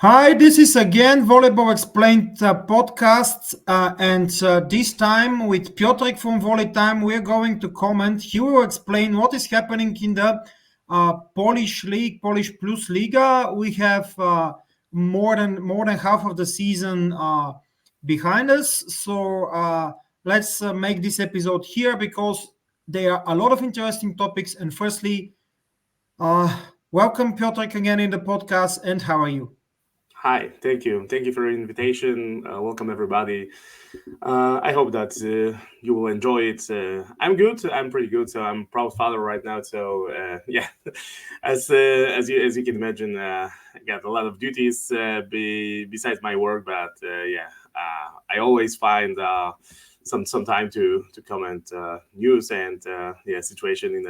Hi, this is again Volleyball Explained Podcast, and this time with Piotrek from VolleyTime, we're going to comment. He will explain what is happening in the Polish league, Polish Plusliga. We have more than half of the season behind us, so let's make this episode here because there are a lot of interesting topics. And firstly, uh, welcome Piotrek again in the podcast. And how are you? Hi, thank you. Thank you for your invitation. Welcome, everybody. I hope that you will enjoy it. I'm good. I'm pretty good. So I'm proud father right now. So yeah, as you can imagine, I got a lot of duties besides my work. But I always find some time to comment news and situation in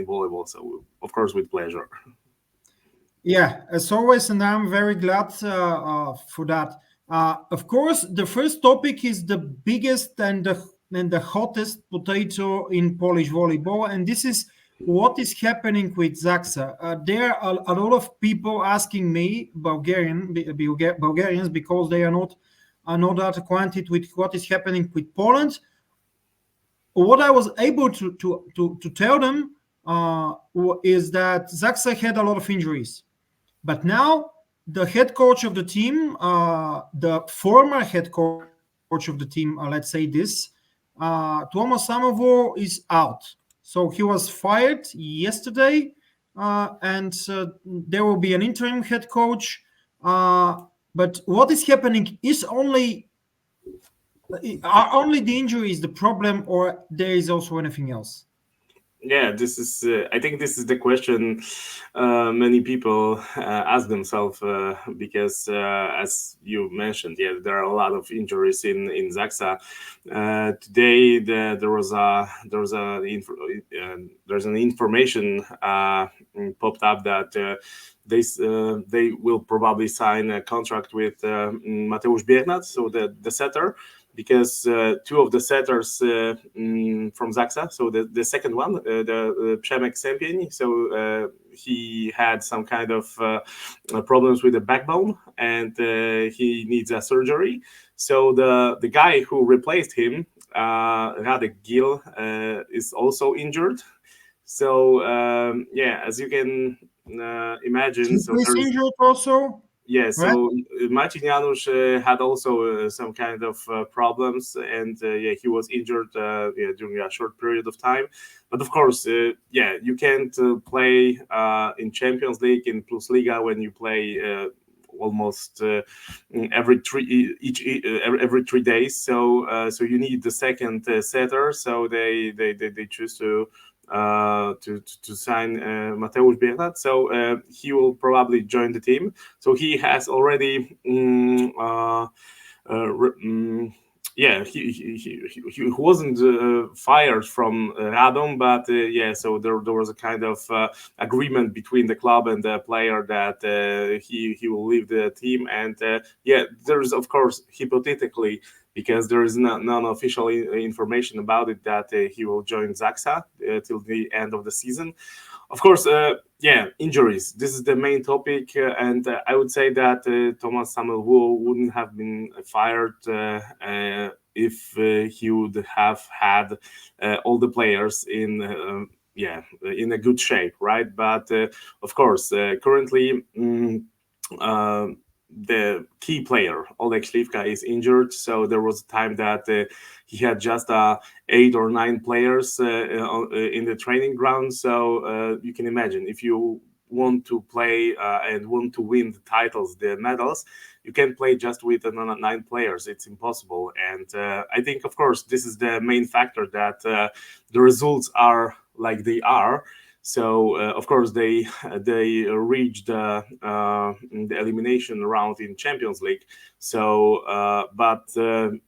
volleyball. So of course with pleasure. Yeah, as always, and I'm very glad for that. Of course, the first topic is the biggest and the hottest potato in Polish volleyball, and this is what is happening with ZAKSA. There are a lot of people asking me, Bulgarians, because they are not that acquainted with what is happening with Poland. What I was able to tell them is that ZAKSA had a lot of injuries. But now the head coach of the team, the former head coach of the team, let's say this, Tomas Samovo is out. So he was fired yesterday, and there will be an interim head coach. But what is happening is only the injury is the problem, or there is also anything else? Yeah, this is. I think this is the question many people ask themselves because, as you mentioned, yeah, there are a lot of injuries in ZAKSA. Today, there's an information popped up that they will probably sign a contract with Mateusz Biernat, so the setter, because two of the setters from ZAKSA, so the second one, the Przemek Sępień, so he had some kind of problems with the backbone, and he needs a surgery. So the guy who replaced him, Radek Gil, is also injured. So as you can imagine, so He's there is. injured also, Yeah, right? so Marcin Janusz had also some kind of problems, and he was injured during a short period of time. But of course, you can't play in Champions League in Plusliga when you play almost every 3 days. So you need the second setter. So they choose to sign Mateusz Biernat. So he will probably join the team. So he has already he wasn't fired from Radom, but so there was a kind of agreement between the club and the player that he will leave the team, and there is, of course, hypothetically, because there is non-official information about it, that he will join ZAKSA till the end of the season. Of course, injuries. This is the main topic, and I would say that Tomas Samovo wouldn't have been fired if he would have had all the players in a good shape, right? But of course, currently. The key player, Oleg Śliwka, is injured, so there was a time that he had just 8 or 9 players in the training ground. So you can imagine, if you want to play and want to win the titles, the medals, you can't play just with 9 players. It's impossible. And I think, of course, this is the main factor, that the results are like they are. So of course they reached the elimination round in Champions League. So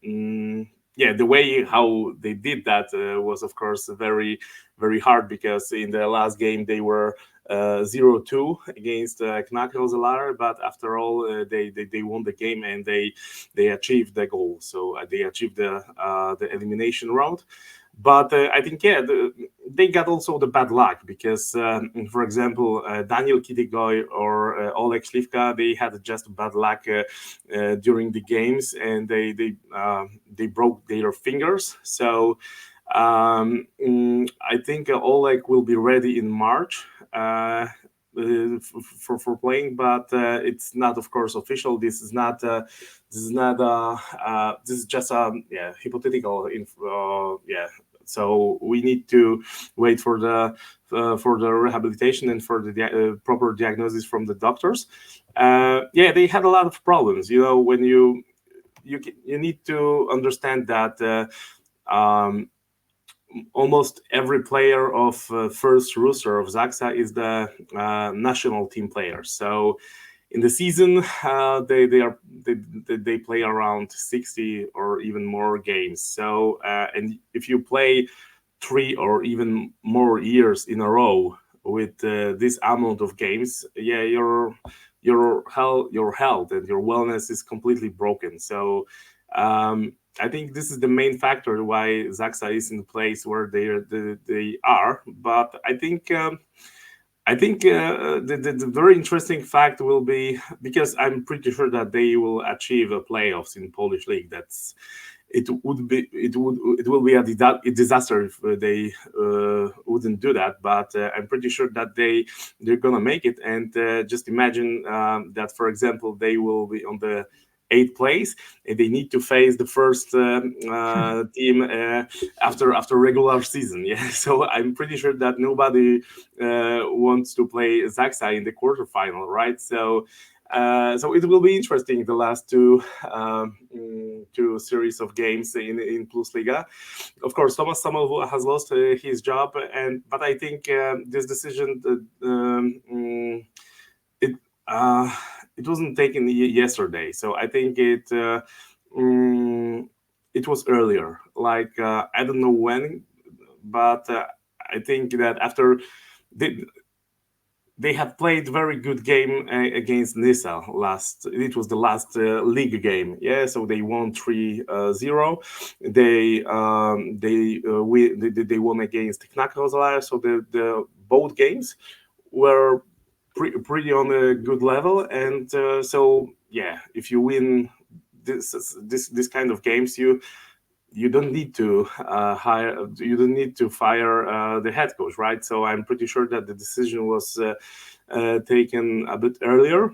the way how they did that was, of course, very, very hard, because in the last game they were 0-2 against Knakel Zalar, but after all they won the game, and they achieved the goal. So they achieved the elimination round. But I think they got also the bad luck because, for example, Daniel Kitigoy or Oleg Śliwka, they had just bad luck during the games, and they broke their fingers. So I think Oleg will be ready in March. For playing, but it's not, of course, official. This is not. This is just hypothetical. So we need to wait for the rehabilitation and for the proper diagnosis from the doctors. They had a lot of problems. When you need to understand that. Almost every player of first roster of ZAKSA is the national team player. So in the season, they play around 60 or even more games. So and if you play 3 or even more years in a row with this amount of games, your health and your wellness is completely broken. So I think this is the main factor why ZAKSA is in the place where they are. But I think the very interesting fact will be, because I'm pretty sure that they will achieve a playoffs in Polish league. It will be a disaster if they wouldn't do that. But I'm pretty sure that they're gonna make it. And just imagine that, for example, they will be on the 8th place, and they need to face the first team after regular season. So I'm pretty sure that nobody wants to play ZAKSA in the quarterfinal, right? So it will be interesting, the last two series of games in Plusliga. Of course, Thomas Samuel has lost his job, but I think this decision it wasn't taken yesterday, so I think it was earlier. Like I don't know when, but I think that after they have played very good game against Nisa last. It was the last league game. So they won 3-0. They won against Knack. So the both games were pretty on a good level, and if you win this kind of games, you don't need to fire the head coach, right? So I'm pretty sure that the decision was taken a bit earlier.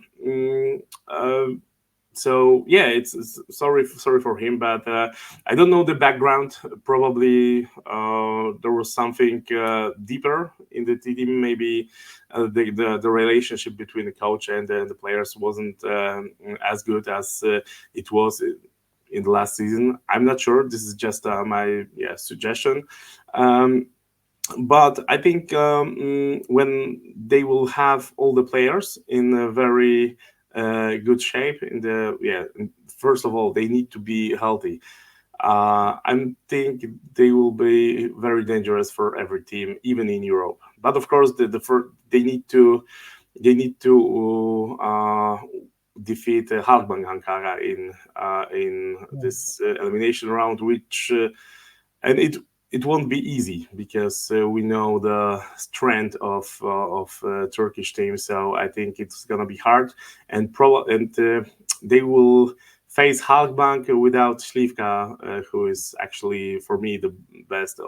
It's sorry for him, but I don't know the background. Probably there was something deeper in the team. Maybe the relationship between the coach and the players wasn't as good as it was in the last season. I'm not sure. This is just my suggestion. But I think when they will have all the players in a very good shape, first of all, they need to be healthy. I think they will be very dangerous for every team, even in Europe. But of course, they need to defeat Halkbank Ankara in this elimination round, which and it won't be easy, because we know the strength of Turkish team. So I think it's gonna be hard, and they will face Halkbank without Śliwka, who is actually, for me, the best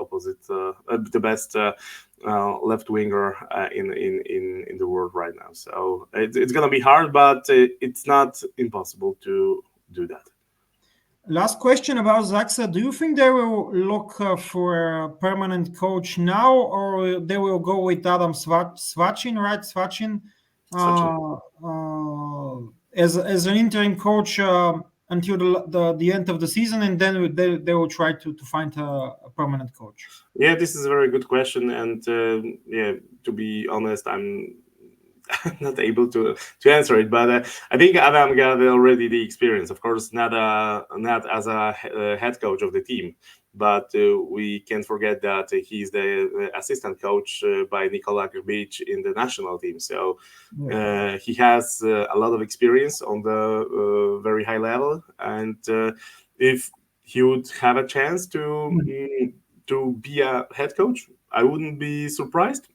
left winger in the world right now. So it's gonna be hard, but it's not impossible to do that. Last question about ZAKSA. Do you think they will look for a permanent coach now, or they will go with Adam Swacin, right? Swacin, as an interim coach until the end of the season, and then they will try to find a permanent coach? Yeah, this is a very good question, and to be honest, I'm not able to answer it, but I think Adam got already the experience. Of course, not as a head coach of the team, but we can't forget that he's the assistant coach by Nikola Grbic in the national team. So he has a lot of experience on the very high level, and if he would have a chance to to be a head coach. I wouldn't be surprised,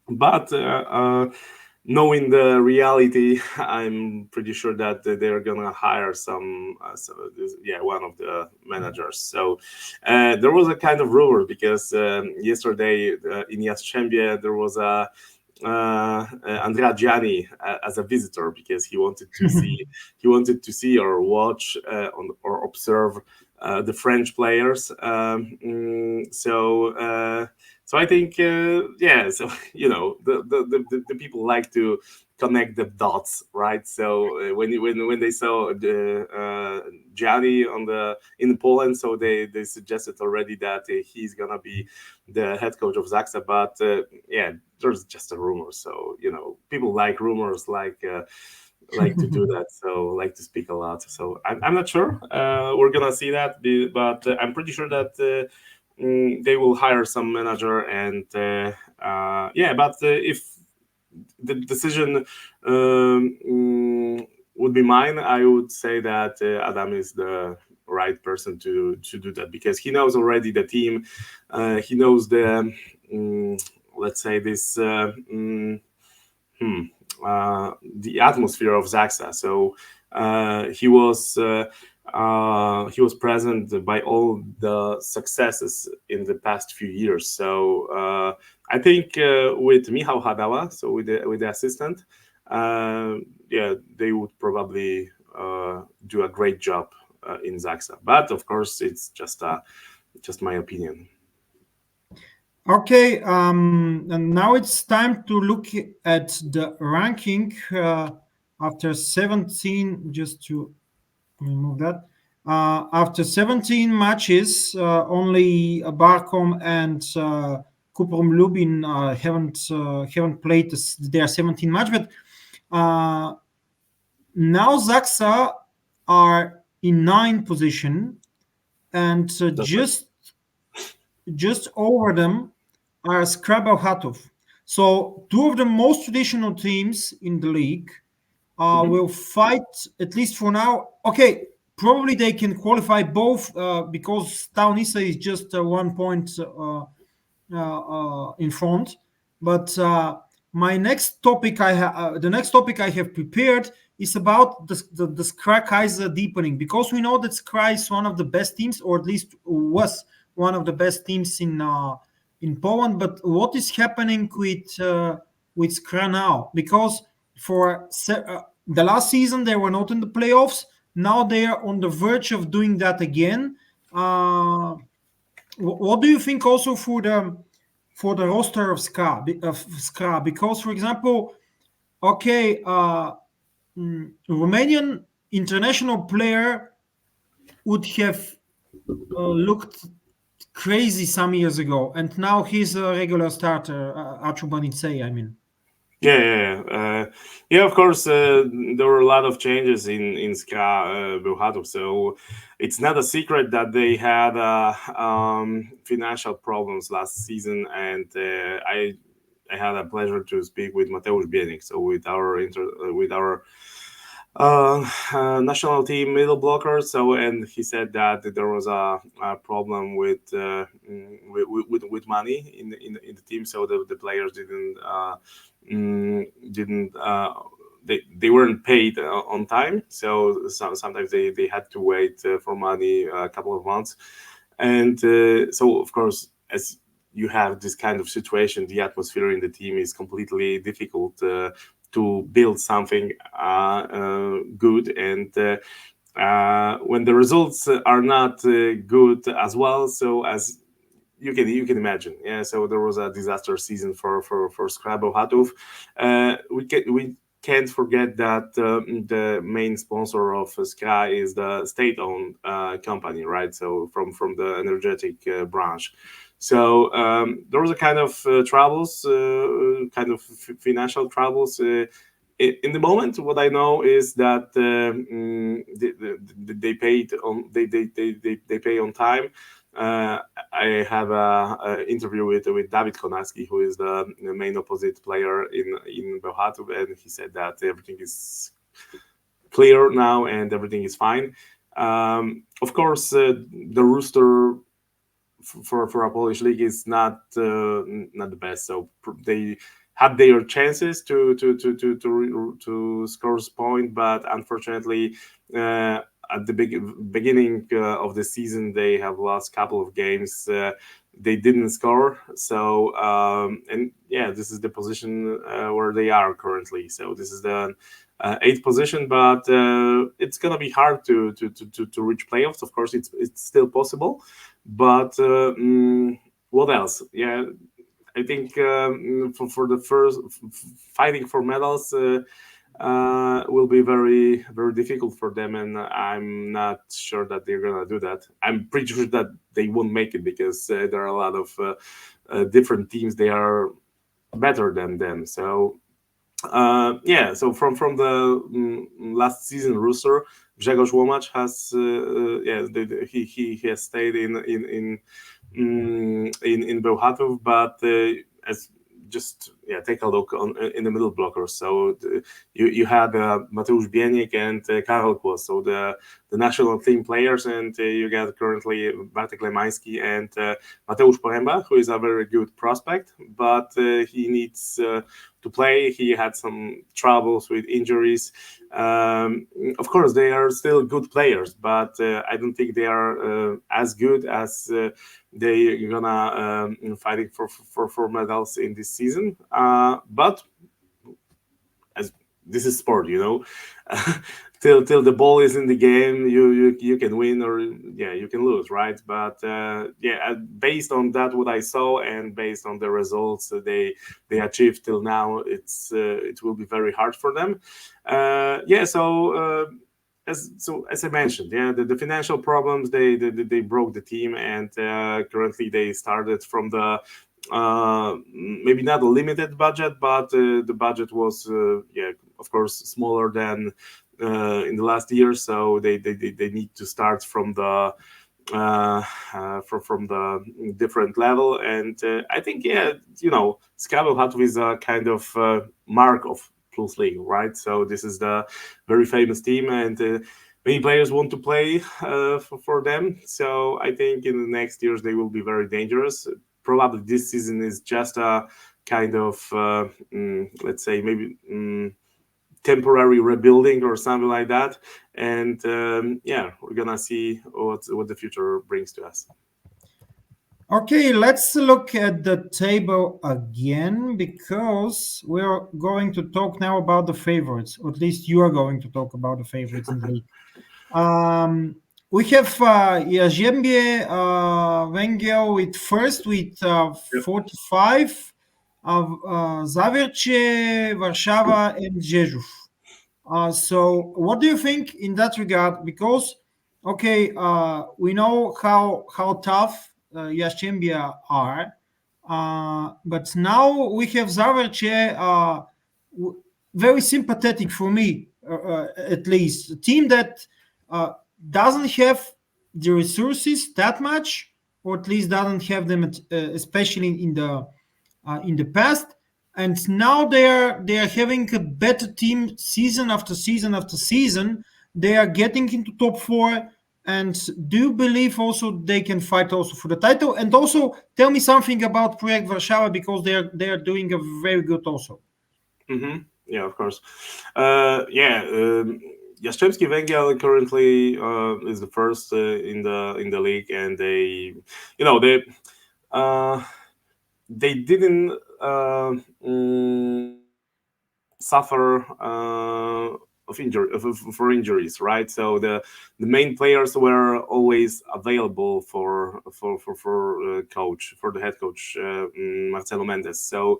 but knowing the reality, I'm pretty sure that they're gonna hire one of the managers. So there was a kind of rumor because yesterday in Jastrzębie there was a Andrea Gianni as a visitor because he wanted to see or watch or observe the French players. So I think so the people like to connect the dots, right? So when they saw Gianni in Poland, so they suggested already that he's gonna be the head coach of ZAKSA, but there's just a rumor. So people like rumors, like to do that, so like to speak a lot. So I'm not sure we're gonna see that, but I'm pretty sure that they will hire some manager, and but if the decision would be mine, I would say that Adam is the right person to do that, because he knows already the team. He knows the let's say this the atmosphere of ZAKSA. So he was present by all the successes in the past few years. So I think with Michał Hadała, so with the assistant, they would probably do a great job in ZAKSA. But of course, it's just my opinion. Okay, and now it's time to look at the ranking after 17. Just to remove that. After 17 matches, only Barkom and Kuprum Lubin haven't played their 17 match, but now ZAKSA are in 9th position, and just over them are SKRA Bełchatów. So two of the most traditional teams in the league will fight, at least for now. Okay, probably they can qualify both because Staunisa is just 1 point in front. But the next topic I have prepared is about the SKRA Kaiser deepening, because we know that SKRA is one of the best teams, or at least was one of the best teams in Poland. But what is happening with SKRA now? Because for the last season they were not in the playoffs. Now they are on the verge of doing that again. What do you think also for the roster of SKRA? Because, for example, Romanian international player would have looked crazy some years ago, and now he's a regular starter. Achubanitsei, I mean. Of course, there were a lot of changes in SKRA Bełchatów, so it's not a secret that they had financial problems last season, and I had a pleasure to speak with Mateusz Bienik, so with our national team middle blocker. So, and he said that there was a problem with money in the team, so the players they weren't paid on time, so sometimes they had to wait for money a couple of months, and so of course, as you have this kind of situation, the atmosphere in the team is completely difficult to build something good, and when the results are not good as well, so as you can imagine, so there was a disaster season for SKRA Bełchatów. We can't forget that the main sponsor of SKRA is the state-owned company, right? So from the energetic branch. So there was a kind of troubles, kind of financial troubles. In the moment, what I know is that they paid on they pay on time. I have an interview with David Konarski, who is the main opposite player in Bełchatów, and he said that everything is clear now and everything is fine. Of course, the roster for a Polish league is not the best. So they had their chances to score point, but unfortunately, at the beginning of the season, they have lost a couple of games. They didn't score, so and yeah, this is the position where they are currently. So this is the eighth position, but it's gonna be hard to reach playoffs. Of course, it's still possible, but what else? Yeah, I think for the first fighting for medals will be very very difficult for them, and I'm not sure that they're gonna do that. I'm pretty sure that they won't make it because there are a lot of different teams. They are better than them. So yeah, so from the last season roster, Grzegorz Łomacz has yeah he has stayed in Bełchatów, but as just yeah take a look in the middle blockers. So you had Mateusz Bieniek and Karol Kłos, so the national team players, and you got currently Bartek Lemański and Mateusz Poręba, who is a very good prospect, but he needs to play. He had some troubles with injuries. Of course, they are still good players, but I don't think they are as good as they're gonna fighting for medals in this season. But as this is sport, you know, till the ball is in the game, you can win or yeah you can lose, right? But yeah, based on that what I saw and based on the results they achieved till now, it will be very hard for them. Yeah, so. As I mentioned, yeah, the financial problems they broke the team, and currently they started from the maybe not a limited budget, but the budget was yeah of course smaller than in the last year, so they need to start from the from the different level, and I think yeah you know SKRA Bełchatów is a kind of mark of Plusliga, right? So this is the very famous team, and many players want to play for them. So I think in the next years they will be very dangerous. Probably this season is just a kind of let's say maybe temporary rebuilding or something like that, and yeah, we're gonna see what the future brings to us. Okay, let's look at the table again because we're going to talk now about the favorites, or at least you are going to talk about the favorites in the league. We have Jastrzębie Węgiel with first with 45, Zawiercie, Warszawa, and Rzeszów. So what do you think in that regard? Because okay, we know how tough Jastrzębie are, but now we have Zawiercie, very sympathetic for me, at least a team that doesn't have the resources that much, or at least doesn't have them, especially in the past. And now they are having a better team season after season after season. They are getting into top four, and do you believe also they can fight also for the title? And also tell me something about Projekt Warszawa, because they are doing a very good also. Mm-hmm. Yeah, of course. Yeah, Jastrzębski Węgiel currently is the first in the league, and they, you know, they didn't suffer for injuries, right? So the main players were always available for coach, for the head coach Marcelo Mendes. So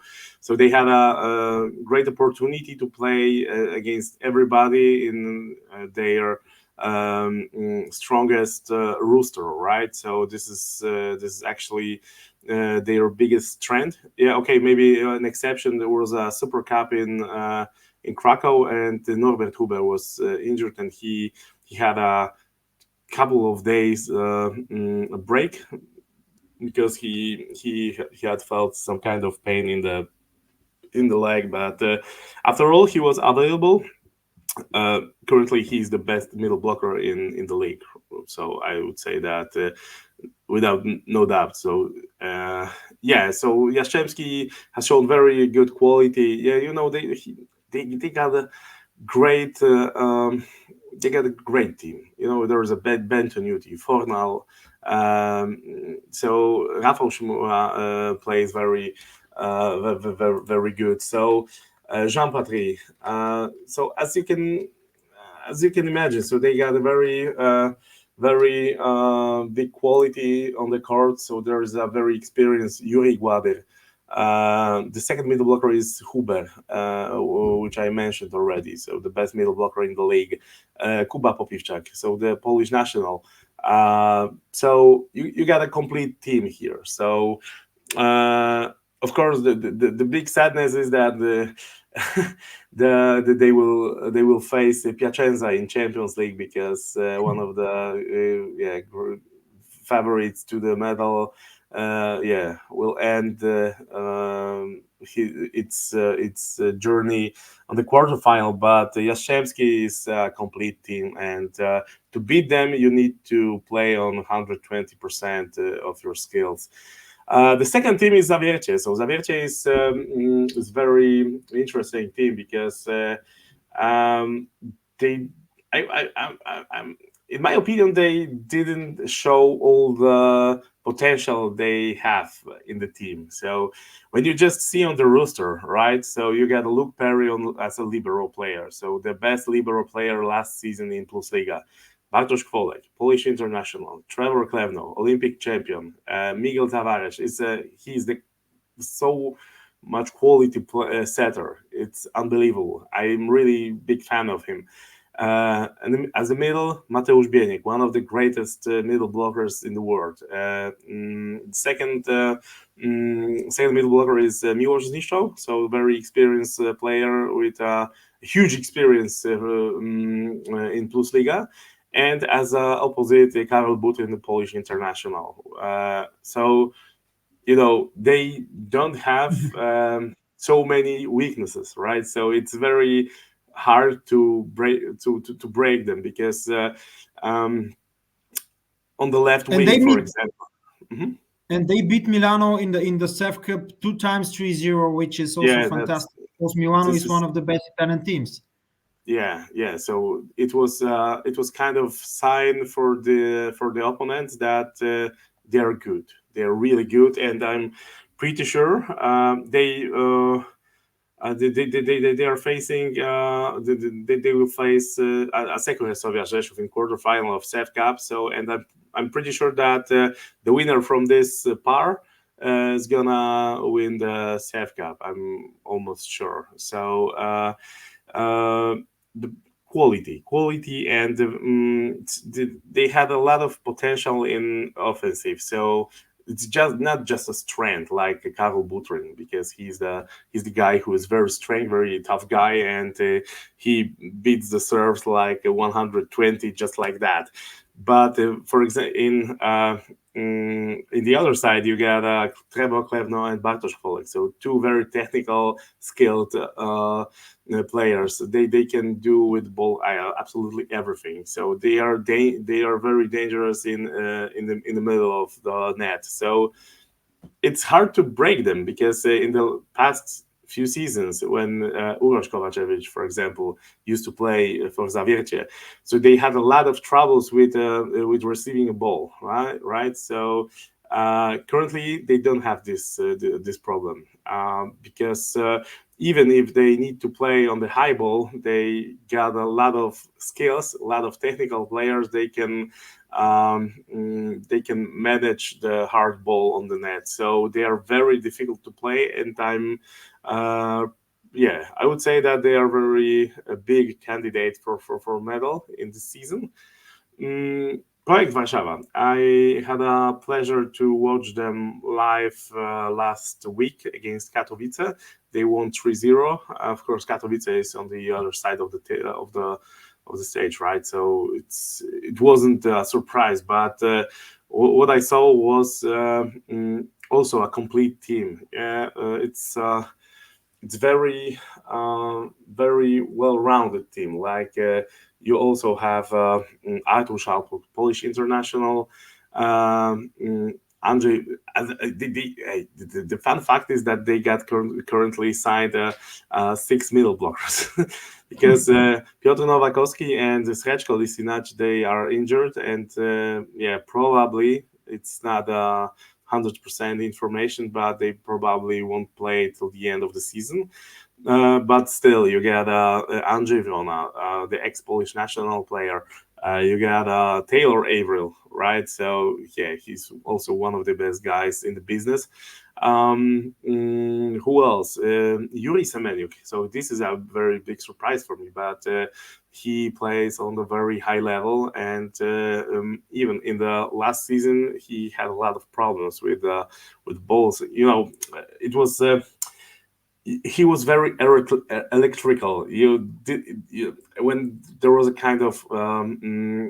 they had a great opportunity to play against everybody in their strongest roster, right? So this is actually their biggest strength. Yeah, okay, maybe an exception. There was a Super Cup in Krakow, and Norbert Huber was injured, and he had a couple of days break because he had felt some kind of pain in the leg. But after all, he was available. Currently, he's the best middle blocker in the league. So I would say that without no doubt. So yeah, so Jastrzębski has shown very good quality. Yeah, they got a great they got a great team. There's a Bentonuti, Fornal. So Rafał Szymura plays very good. So Jean Patry. So as you can imagine, so they got a very big quality on the court. So there is a very experienced Yuri Gładyr. The second middle blocker is Huber, which I mentioned already. So the best middle blocker in the league. Kuba Popiwczak, so the Polish national. So you got a complete team here. So of course, the big sadness is that they will face Piacenza in Champions League, because one of the favorites to the medal will end its journey on the quarterfinal. But Jastrzębski is a complete team, and to beat them, you need to play on 120% of your skills. The second team is Zawiercie. So Zawiercie is very interesting team, because they, I'm in my opinion, they didn't show all the potential they have in the team. So when you just see on the roster, right? So you got Luke Perry as a libero player. So the best libero player last season in Plusliga. Bartosz Kwolek, Polish international. Trevor Klevno, Olympic champion. Miguel Tavares he's the so much quality setter. It's unbelievable. I'm really big fan of him. And as a middle, Mateusz Bieniek, one of the greatest middle blockers in the world. Second middle blocker is Miłosz Zniszczał, so very experienced player with huge experience in Plusliga. And as opposite, Karol Butryn, the Polish international. So they don't have so many weaknesses, right? So it's very hard to break them, because on the left wing, for example. Mm-hmm. And they beat Milano in the CEF Cup 2 times 3-0, which is also fantastic, because Milano is one of the best Italian teams. Yeah. So it was kind of sign for the opponents that they are good. They are really good, and I'm pretty sure they are facing they will face SKRA Sofia Rzeszów in quarterfinal of CEF Cup. So, and I'm pretty sure that the winner from this par is gonna win the CEF Cup. I'm almost sure. So the quality, and they had a lot of potential in offensive. So it's just not just a strength like Karol Butryn, because he's the guy who is very strong, very tough guy, and he beats the serves like 120 just like that. But for example, in the other side, you got Trevor Klevno and Bartosz Kwolek, so two very technical, skilled players. They can do with ball absolutely everything. So they are very dangerous in the middle of the net. So it's hard to break them, because in the past few seasons, when Uroš Kovačević, for example, used to play for Zawiercie, so they had a lot of troubles with receiving a ball, right? So currently they don't have this problem, because even if they need to play on the high ball, they got a lot of skills, a lot of technical players. They can manage the hard ball on the net. So they are very difficult to play, and I would say that they are very a big candidate for medal in this season. Project Warszawa. I had a pleasure to watch them live last week against Katowice. They won 3-0. Of course, Katowice is on the other side of the stage, right? So it wasn't a surprise, but what I saw was also a complete team. It's very very well-rounded team. Like you also have Artur Szalpuk, Polish international, Andre, the fun fact is that they got currently signed 6 middle blockers because Piotr Nowakowski and Srečko Lisinac, they are injured, and probably it's not 100% information, but they probably won't play till the end of the season. But still, you got Andrzej Wrona, the ex-Polish national player. You got Taylor Averill, right? So yeah, he's also one of the best guys in the business. Who else? Yuri Semeniuk. So this is a very big surprise for me, but he plays on a very high level, and even in the last season, he had a lot of problems with balls. It was. He was very electrical. When there was a kind of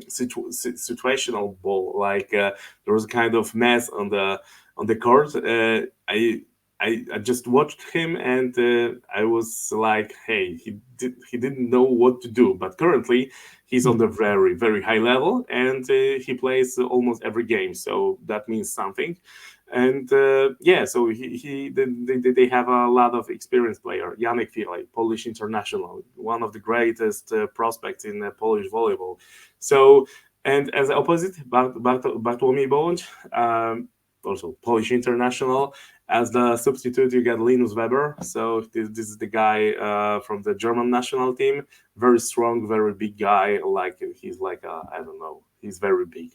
situational ball, like there was a kind of mess on the court. I just watched him, and I was like, hey, he didn't know what to do. But currently, he's on the very, very high level, and he plays almost every game. So that means something. And so they have a lot of experienced player. Janek Filej, Polish international, one of the greatest prospects in Polish volleyball. So, and as opposite, Bartłomiej Bołądź, also Polish international. As the substitute, you get Linus Weber. So this is the guy from the German national team. Very strong, very big guy. He's like I don't know. He's very big.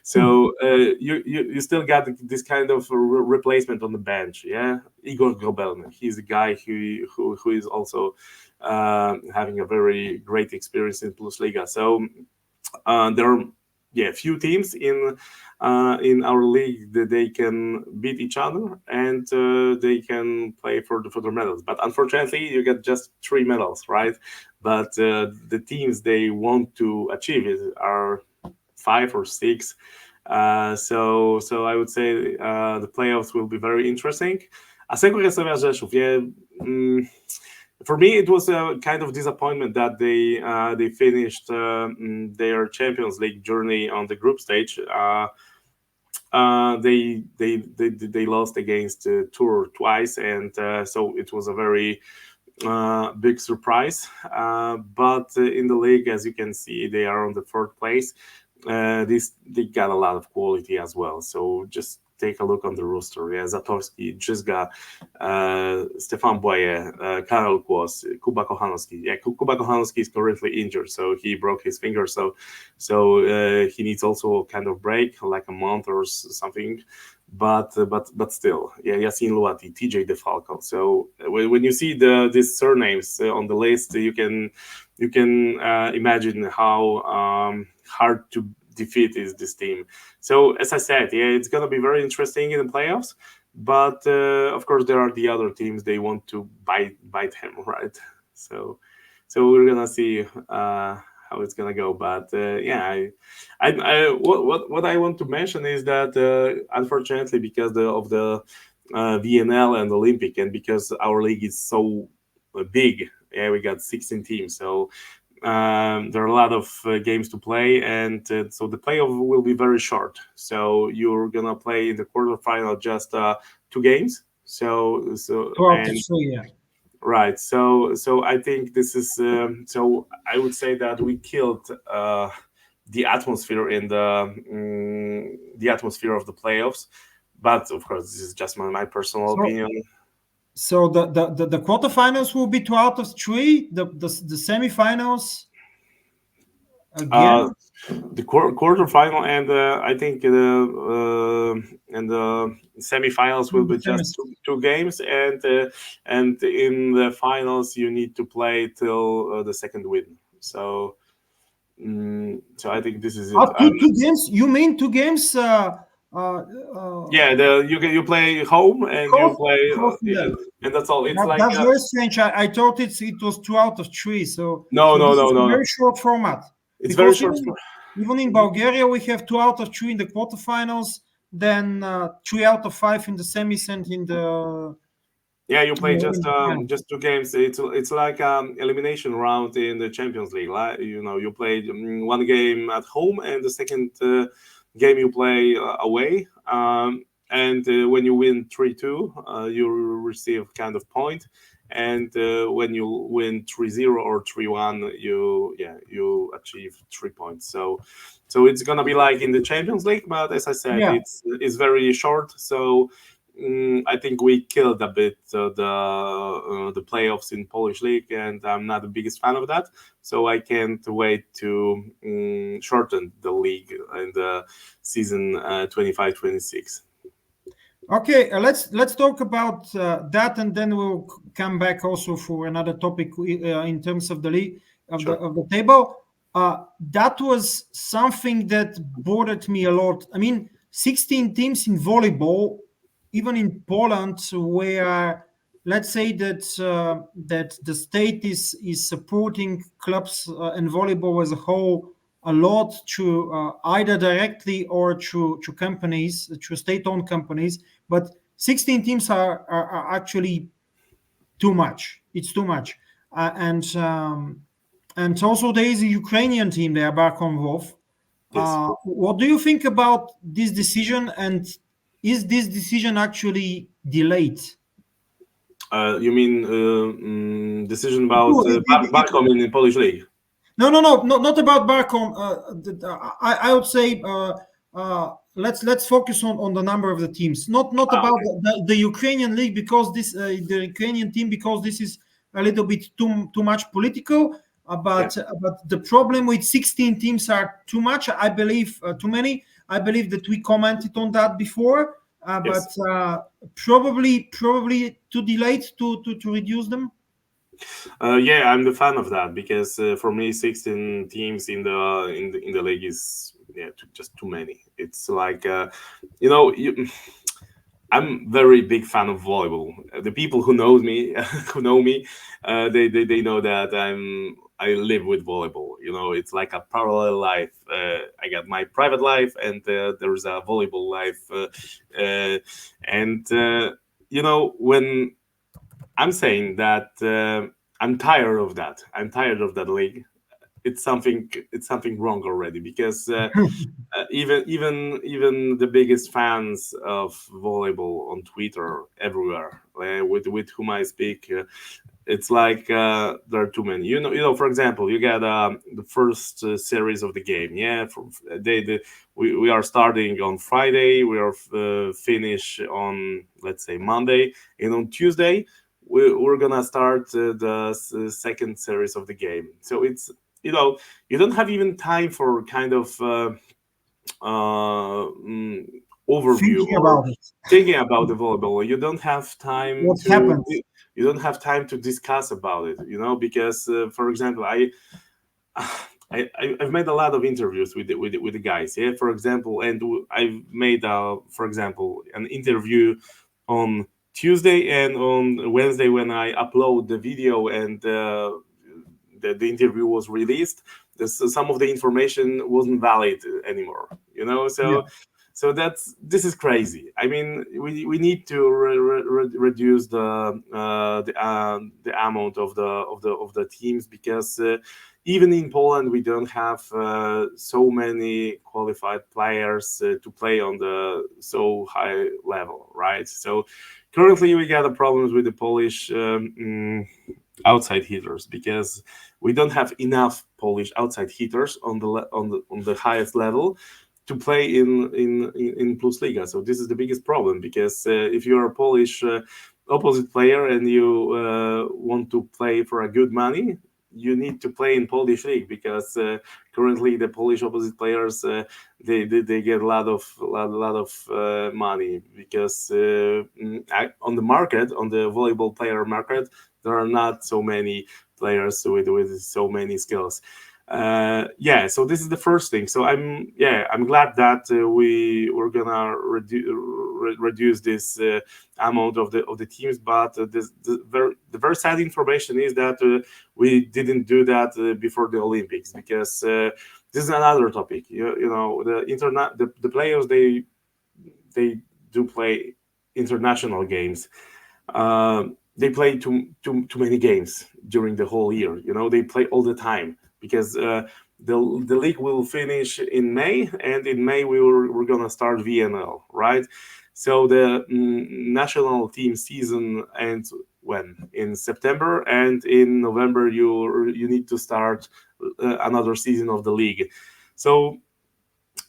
So you still got this kind of replacement on the bench. Yeah, Igor Grobelny. He's a guy who is also having a very great experience in Plusliga. So there are few teams in our league that they can beat each other, and they can play for the medals. But unfortunately, you get just 3 medals, right? But the teams they want to achieve it are 5 or 6. So I would say the playoffs will be very interesting. A SKRA Rzeszów, for me, it was a kind of disappointment that they finished their Champions League journey on the group stage. They lost against Tour twice, and so it was a very big surprise. But in the league, as you can see, they are on the 4th place. They got a lot of quality as well. So just take a look on the roster. Yeah, Zatorski, Drzyzga, Stefan Boye, Karol Kłos, Kuba Kochanowski. Yeah, Kuba Kochanowski is currently injured, so he broke his finger. So he needs also kind of break, like a month or something. But still, yeah, Yasin Luati, TJ DeFalco. So when you see these surnames on the list, you can imagine how hard to defeat is this team. So as I said, it's gonna be very interesting in the playoffs. But of course, there are the other teams. They want to bite him, right? So we're gonna see how it's gonna go. But what I want to mention is that unfortunately, because of the VNL and Olympic, and because our league is so big, we got 16 teams. So there are a lot of games to play, and so the playoff will be very short. So you're gonna play in the quarterfinal just 2 games. Right. So I think this is. So I would say that we killed the atmosphere in the atmosphere of the playoffs. But of course, this is just my personal opinion. So the quarterfinals will be 2 out of 3. The semifinals again. The quarterfinal and I think and the semifinals will be just 2 games, and in the finals you need to play till the second win. So I think this is it. 2 games? You mean 2 games? You play home and you play and that's all. It's that's very strange. I thought it was 2 out of 3. So no. Very short format. It's very short. Even in Bulgaria, we have 2 out of 3 in the quarterfinals, then 3 out of 5 in the semis, and in the you play just 2 games. It's like elimination round in the Champions League. You play 1 game at home, and the second game you play away. And when you win 3-2, you receive kind of point. And when you win 3-0 or 3-1, you achieve 3 points. So it's gonna be like in the Champions League, but as I said, Yeah. it's very short. So I think we killed a bit the playoffs in Polish league, and I'm not the biggest fan of that. So I can't wait to shorten the league in the season 25-26. Okay, let's talk about that, and then we'll come back also for another topic in terms of the league Sure. of the table. That was something that bothered me a lot. I mean, 16 teams in volleyball, even in Poland, where let's say that the state is supporting clubs and volleyball as a whole a lot through either directly or through companies, through state-owned companies. But 16 teams are actually too much. It's too much, and also there is a Ukrainian team there, Barkonvov. Yes. What do you think about this decision, and is this decision actually delayed? You mean decision about No, Barcom in the Polish league? No, not about Barcom. I would say let's focus on the number of the teams, not about Okay. the Ukrainian league, because this the Ukrainian team, because this is a little bit too much political. But the problem with 16 teams are too much. I believe too many. I believe that we commented on that before, Yes. but probably too delayed to reduce them. Yeah, I'm the fan of that because for me, 16 teams in the league is just too many. It's like I'm very big fan of volleyball. The people who know me, they know that I live with volleyball. It's like a parallel life. I got my private life, and there's a volleyball life. When I'm saying that I'm tired of that. I'm tired of that league. It's something wrong already because even the biggest fans of volleyball on Twitter everywhere with whom I speak, it's like there are too many. For example, you get the first series of the game. Yeah, we are starting on Friday. We are finish on, let's say, Monday, and on Tuesday we're gonna start the second series of the game. So it's you don't have even time for kind of overview Thinking or about it, thinking about the volleyball. You don't have time what happens? to discuss about it, because for example, I've made a lot of interviews with the guys. Yeah, for example, and I've made for example an interview on Tuesday and on Wednesday when I upload the video and the interview was released. Some of the information wasn't valid anymore. Yeah. So this is crazy. I mean, we need to reduce the amount of the teams because even in Poland we don't have so many qualified players to play on the so high level, right? So currently we got problems with the Polish outside hitters because we don't have enough Polish outside hitters on the highest level to play in Plusliga. So this is the biggest problem because if you're a Polish opposite player and you want to play for a good money, you need to play in Polish league because currently the Polish opposite players they get a lot of money because on the market, on the volleyball player market, there are not so many players with so many skills. So this is the first thing. So I'm glad that we're gonna reduce this amount of the teams, but the very sad information is that we didn't do that before the Olympics because this is another topic. The players they do play international games. They play too many games during the whole year. They play all the time because the league will finish in May, and in May we're gonna start VNL, right? So the national team season ends when? In September, and in November you need to start another season of the league. So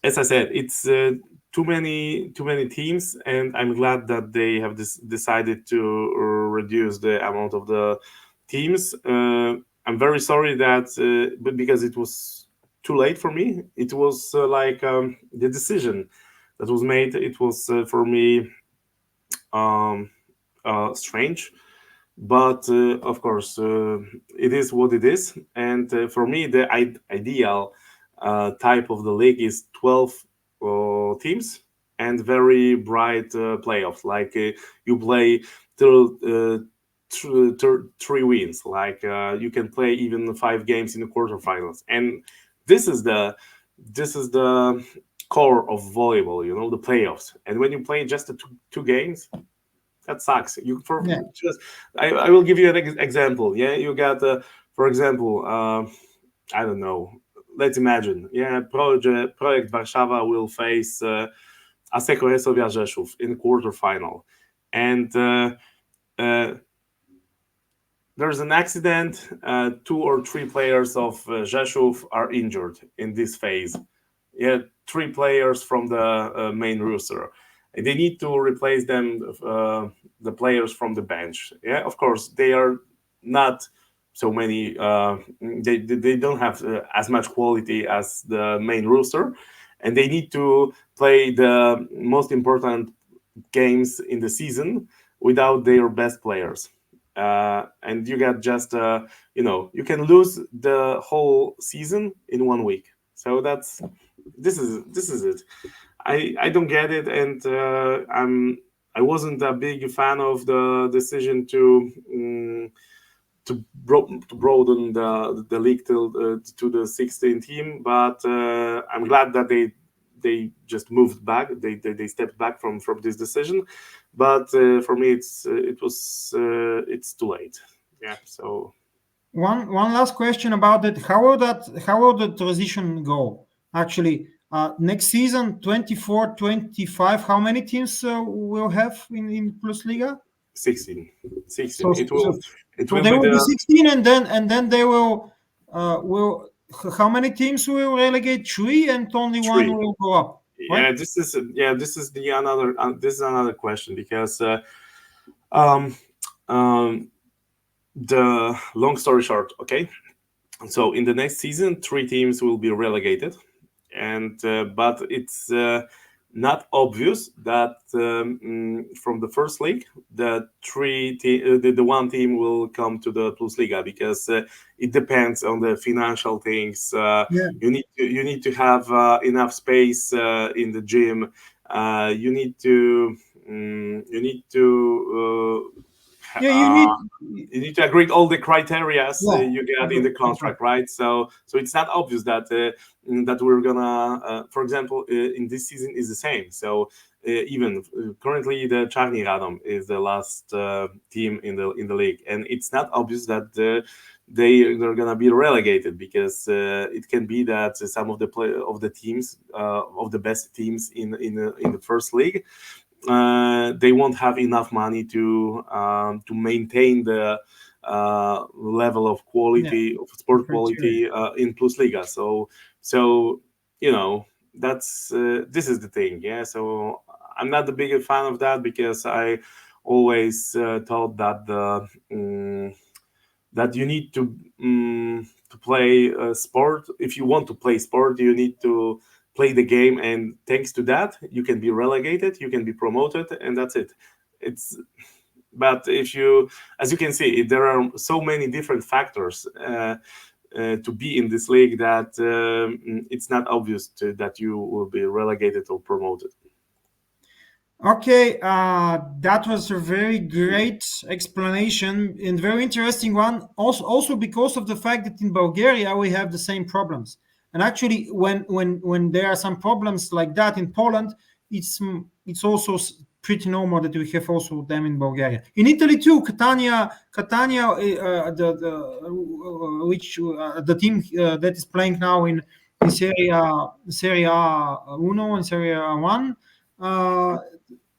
as I said, it's too many teams, and I'm glad that they have decided to reduce the amount of the teams. I'm very sorry that, but because it was too late for me, it was the decision that was made. It was for me um, strange, but of course it is what it is. And for me, the ideal type of the league is 12 teams and very bright playoffs. Like you play till three wins. Like you can play even 5 games in the quarterfinals, and this is the this is the core of volleyball. You know, the playoffs. And when you play just the two games, that sucks. You for Yeah. just I will give you an example. Yeah, you got for example, I don't know. Let's imagine. Yeah, Project Warszawa will face SKRA Rzeszów in quarterfinal, and uh, there's an accident. 2 or 3 players of Rzeszów are injured in this phase. Yeah, 3 players from the main roster. They need to replace them, the players from the bench. Yeah, of course, they are not so many. They don't have as much quality as the main roster, and they need to play the most important games in the season without their best players. And you got just you can lose the whole season in 1 week. So this is it. I don't get it, and I wasn't a big fan of the decision to broaden the league to the 16 team, but I'm glad that they just moved back. They stepped back from this decision, but for me it's too late. Yeah. So One last question about that. How will the transition go? Actually, next season, 24-25, how many teams will have in Plusliga? 16. So, It so, will it so will they be will be the 16, and then they will how many teams will relegate? 3, and only one 3. will go up, right? This is another question, because um um the long story short, okay, so in the next season 3 teams will be relegated, and but it's not obvious that from the first league the one team will come to the Plusliga, because it depends on the financial things. Yeah. You need to have enough space in the gym. You need to Yeah, you uh, need. you need to agree all the criteria Yeah, you get in agree, the contract, exactly. right? So it's not obvious that that we're gonna, for example, in this season is the same. So even currently, the Czarny Radom is the last team in the league, and it's not obvious that they're gonna be relegated, because it can be that some of the teams of the best teams in the first league, they won't have enough money to maintain the level of Yeah, quality of the sport criteria. quality in Plusliga. So this is the thing. Yeah. So I'm not the biggest fan of that, because I always thought that that you need to play sport. If you want to play sport, you need to play the game, and thanks to that you can be relegated, you can be promoted, and that's it. It's But if you, as you can see, there are so many different factors to be in this league, that it's not obvious that you will be relegated or promoted. Okay, that was a very great explanation and very interesting one. Also because of the fact that in Bulgaria we have the same problems. And actually, when there are some problems like that in Poland, it's also pretty normal that we have also them in Bulgaria. In Italy too, Catania, the team that is playing now in Serie A Uno and Serie A One.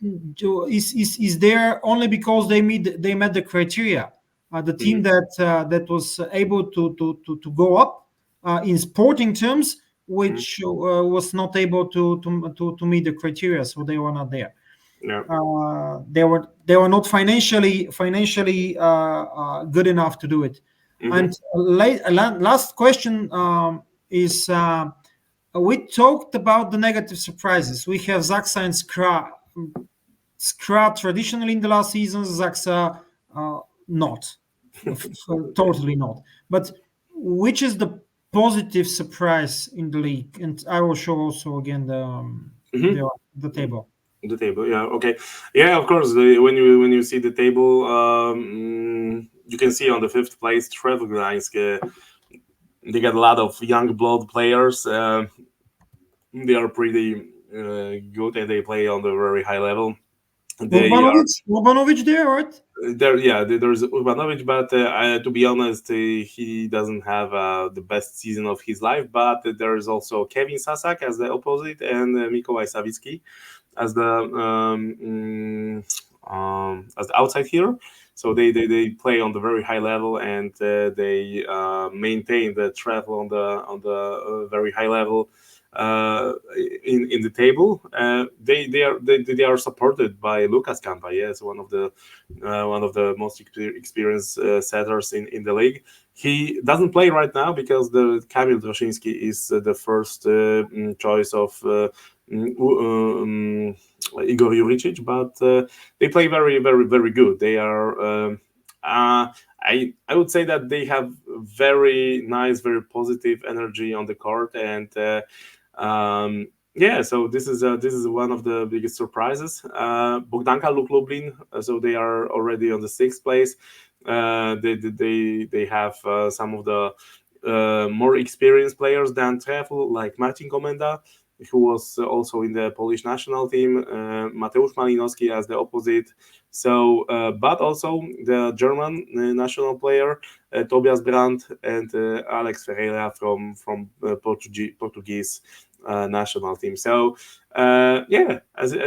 Is there only because they met the criteria. The team that was able to go up in sporting terms, which was not able to meet the criteria, so they were not there. Yeah. They were not financially good enough to do it. And last question is we talked about the negative surprises. We have ZAKSA and SKRA. SKRA traditionally in the last seasons, ZAKSA not. Totally not. But which is the positive surprise in the league? And I will show also again the table. The table, yeah, okay, yeah, of course. When you see the table, you can see on the 5th place Trevoglańsk. They got a lot of young blood players. They are pretty good and they play on the very high level. Urbanovic there, right? There's Urbanovic, but to be honest, he doesn't have the best season of his life. But there is also Kevin Sasak as the opposite and Mikołaj Sawicki as the outside hero. So they play on the very high level and they maintain the travel on the very high level. In the table, they are supported by Lukas Kampa. Yes, one of the most experienced setters in the league. He doesn't play right now because the Kamil Droszyński is the first choice of Igor Juricic, but they play very, very, very good. They are. I would say that they have very nice, very positive energy on the court, and so this is one of the biggest surprises. Bogdanka Lublin, so they are already on the 6th place. They have some of the more experienced players than Trefl, like Marcin Komenda, who was also in the Polish national team, Mateusz Malinowski as the opposite. So, but also the German national player, Tobias Brandt and Alex Ferreira from Portuguese national team. So, as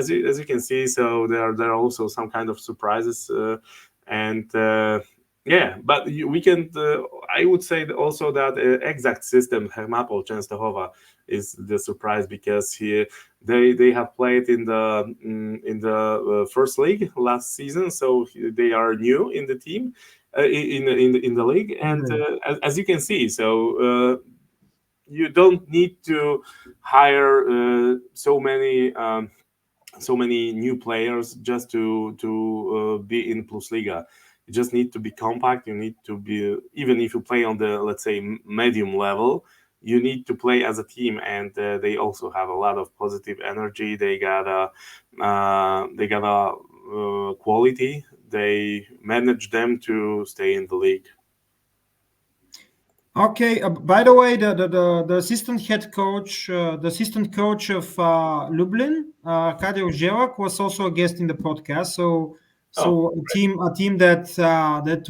you can see, so there are also some kind of surprises, but we can. I would say also that exact system Hermapol Częstochowa is the surprise because they have played in the first league last season, so they are new in the team in the league, and as you can see, so you don't need to hire so many new players just to be in Plusliga. You just need to be compact. You need to be, even if you play on the, let's say, medium level, you need to play as a team, and they also have a lot of positive energy. They got a quality. They manage them to stay in the league. Okay. By the way, the assistant head coach, the assistant coach of Lublin, Arkadiusz Zielak, was also a guest in the podcast. So a team that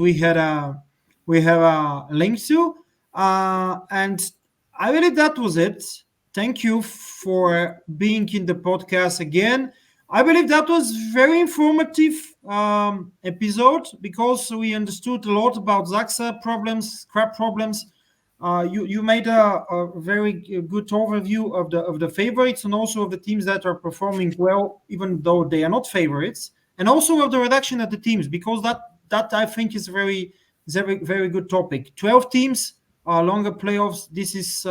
we have a link to, and I believe that was it. Thank you for being in the podcast again. I believe that was very informative episode because we understood a lot about ZAKSA problems, scrap problems. You made a very good overview of the favorites and also of the teams that are performing well, even though they are not favorites, and also of the reduction of the teams, because that I think is very, very, very good topic. 12 teams, longer playoffs. This is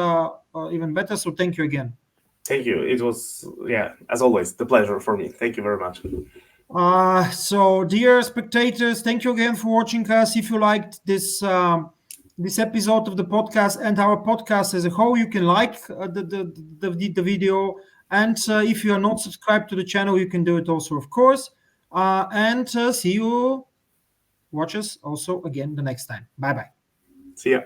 even better. So thank you again. Thank you. It was, as always, the pleasure for me. Thank you very much. So, dear spectators, thank you again for watching us. If you liked this episode of the podcast and our podcast as a whole, you can like the video. And if you are not subscribed to the channel, you can do it also, of course. And see you. Watch us also again the next time. Bye-bye. See ya.